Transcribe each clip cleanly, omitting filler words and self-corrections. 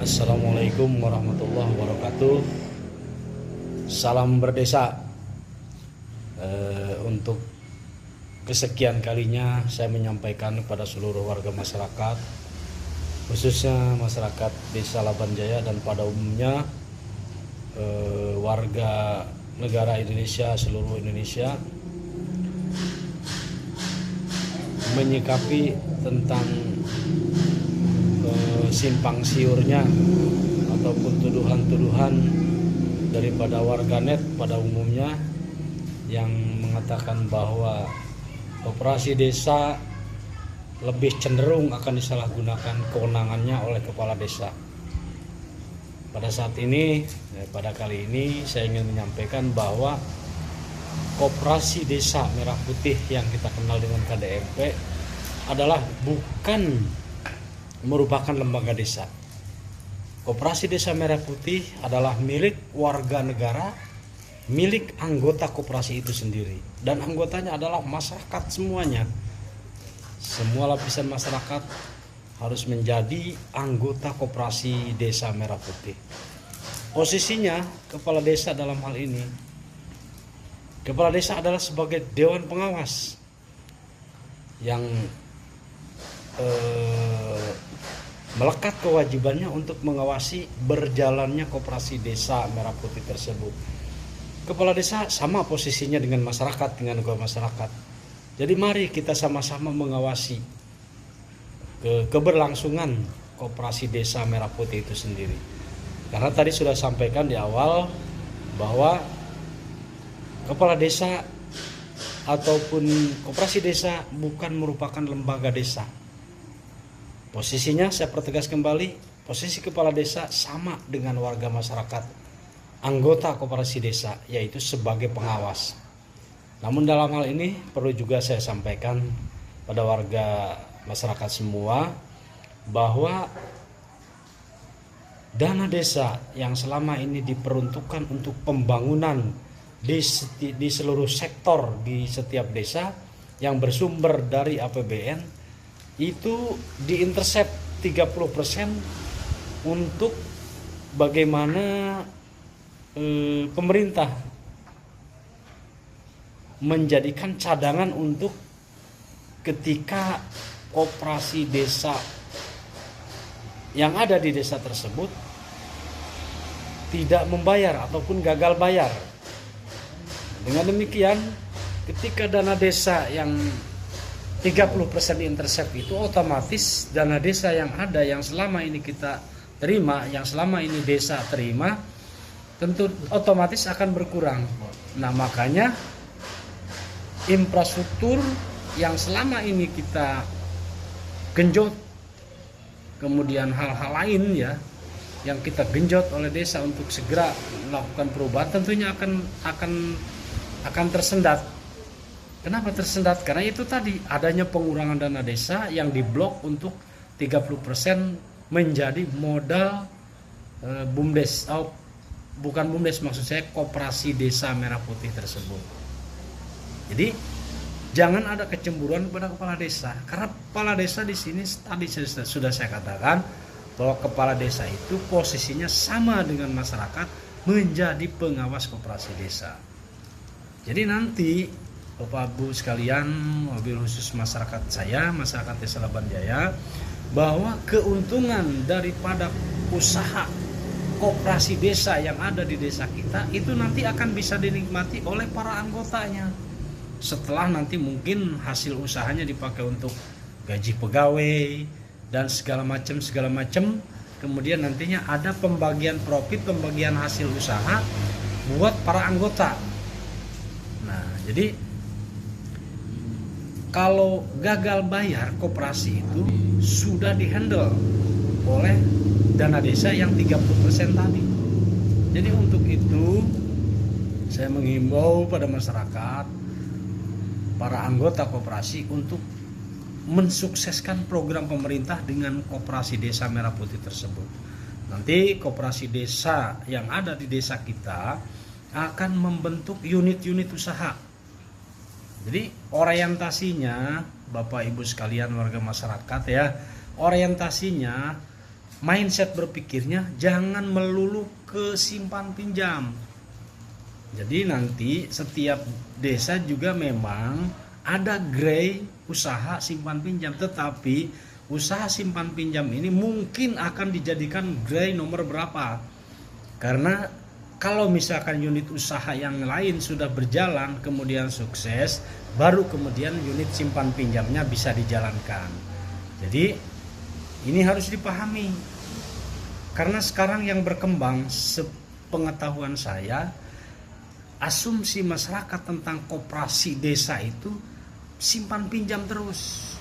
Assalamualaikum warahmatullahi wabarakatuh. Salam berdesa. Untuk kesekian kalinya saya menyampaikan kepada seluruh warga masyarakat, khususnya masyarakat Desa Laban Jaya dan pada umumnya warga negara Indonesia, seluruh Indonesia, menyikapi tentang simpang siurnya ataupun tuduhan-tuduhan daripada warganet pada umumnya yang mengatakan bahwa operasi desa lebih cenderung akan disalahgunakan kewenangannya oleh kepala desa. Pada saat ini, pada kali ini saya ingin menyampaikan bahwa Koperasi Desa Merah Putih yang kita kenal dengan KDMP adalah bukan merupakan lembaga desa. Koperasi Desa Merah Putih adalah milik warga negara, milik anggota koperasi itu sendiri, dan anggotanya adalah masyarakat semuanya. Semua lapisan masyarakat harus menjadi anggota Koperasi Desa Merah Putih. Posisinya kepala desa dalam hal ini, kepala desa adalah sebagai dewan pengawas yang melekat kewajibannya untuk mengawasi berjalannya Koperasi Desa Merah Putih tersebut. Kepala desa sama posisinya dengan masyarakat, dengan masyarakat. Jadi mari kita sama-sama mengawasi keberlangsungan Koperasi Desa Merah Putih itu sendiri. Karena tadi sudah sampaikan di awal bahwa kepala desa ataupun Koperasi Desa bukan merupakan lembaga desa. Posisinya saya pertegas kembali, posisi kepala desa sama dengan warga masyarakat, anggota Koperasi Desa, yaitu sebagai pengawas. Namun dalam hal ini perlu juga saya sampaikan pada warga masyarakat semua bahwa dana desa yang selama ini diperuntukkan untuk pembangunan di seluruh sektor di setiap desa yang bersumber dari APBN itu diintercept 30% untuk bagaimana pemerintah menjadikan cadangan untuk ketika koperasi desa yang ada di desa tersebut tidak membayar ataupun gagal bayar. Dengan demikian, ketika dana desa yang 30% intercept itu, otomatis dana desa yang ada yang selama ini kita terima, yang selama ini desa terima, tentu otomatis akan berkurang. Nah, makanya infrastruktur yang selama ini kita genjot, kemudian hal-hal lain ya yang kita genjot oleh desa untuk segera melakukan perubahan, tentunya akan tersendat. Kenapa tersendat? Karena itu tadi adanya pengurangan dana desa yang diblok untuk 30% menjadi modal BUMDes, bukan BUMDes, maksud saya Koperasi Desa Merah Putih tersebut. Jadi jangan ada kecemburuan kepada kepala desa, karena kepala desa di sini tadi sudah saya katakan bahwa kepala desa itu posisinya sama dengan masyarakat, menjadi pengawas koperasi desa. Jadi nanti Bapak Ibu sekalian, mobil khusus masyarakat saya, masyarakat Desa Laban Jaya, bahwa keuntungan daripada usaha koperasi desa yang ada di desa kita itu nanti akan bisa dinikmati oleh para anggotanya. Setelah nanti mungkin hasil usahanya dipakai untuk gaji pegawai dan segala macam, kemudian nantinya ada pembagian profit, pembagian hasil usaha buat para anggota. Nah, jadi kalau gagal bayar koperasi itu sudah dihandle oleh dana desa yang 30% tadi. Jadi untuk itu saya menghimbau pada masyarakat, para anggota koperasi untuk mensukseskan program pemerintah dengan Koperasi Desa Merah Putih tersebut. Nanti koperasi desa yang ada di desa kita akan membentuk unit-unit usaha. Jadi orientasinya Bapak Ibu sekalian warga masyarakat ya, orientasinya mindset berpikirnya jangan melulu ke simpan pinjam. Jadi nanti setiap desa juga memang ada grey usaha simpan pinjam, tetapi usaha simpan pinjam ini mungkin akan dijadikan grey nomor berapa. Karena kalau misalkan unit usaha yang lain sudah berjalan kemudian sukses, baru kemudian unit simpan pinjamnya bisa dijalankan. Jadi ini harus dipahami, karena sekarang yang berkembang sepengetahuan saya, asumsi masyarakat tentang koperasi desa itu simpan pinjam terus.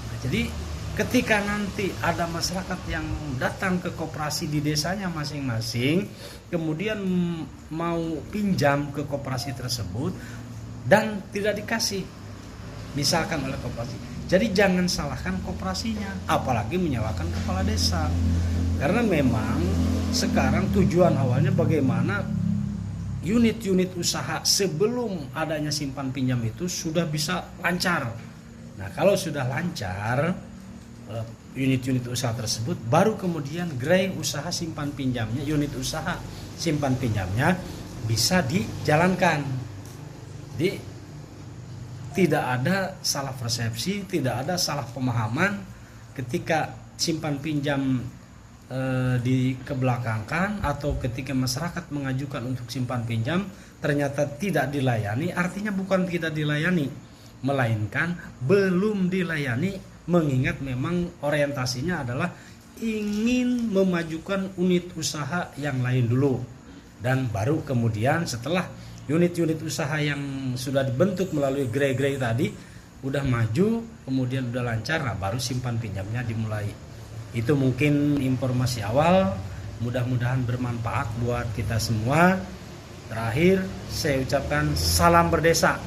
Nah, jadi ketika nanti ada masyarakat yang datang ke koperasi di desanya masing-masing, kemudian mau pinjam ke koperasi tersebut dan tidak dikasih, misalkan oleh koperasi. Jadi jangan salahkan koperasinya, apalagi menyalahkan kepala desa. Karena memang sekarang tujuan awalnya bagaimana unit-unit usaha sebelum adanya simpan pinjam itu sudah bisa lancar. Nah, kalau sudah lancar unit-unit usaha tersebut, baru kemudian grey usaha simpan pinjamnya, unit usaha simpan pinjamnya bisa dijalankan. Jadi tidak ada salah persepsi, tidak ada salah pemahaman ketika simpan pinjam dikebelakangkan, atau ketika masyarakat mengajukan untuk simpan pinjam ternyata tidak dilayani, artinya bukan tidak dilayani, melainkan belum dilayani, mengingat memang orientasinya adalah ingin memajukan unit usaha yang lain dulu, dan baru kemudian setelah unit-unit usaha yang sudah dibentuk melalui grey tadi udah maju, kemudian udah lancar, nah baru simpan pinjamnya dimulai. Itu mungkin informasi awal, mudah-mudahan bermanfaat buat kita semua. Terakhir saya ucapkan salam berdesa.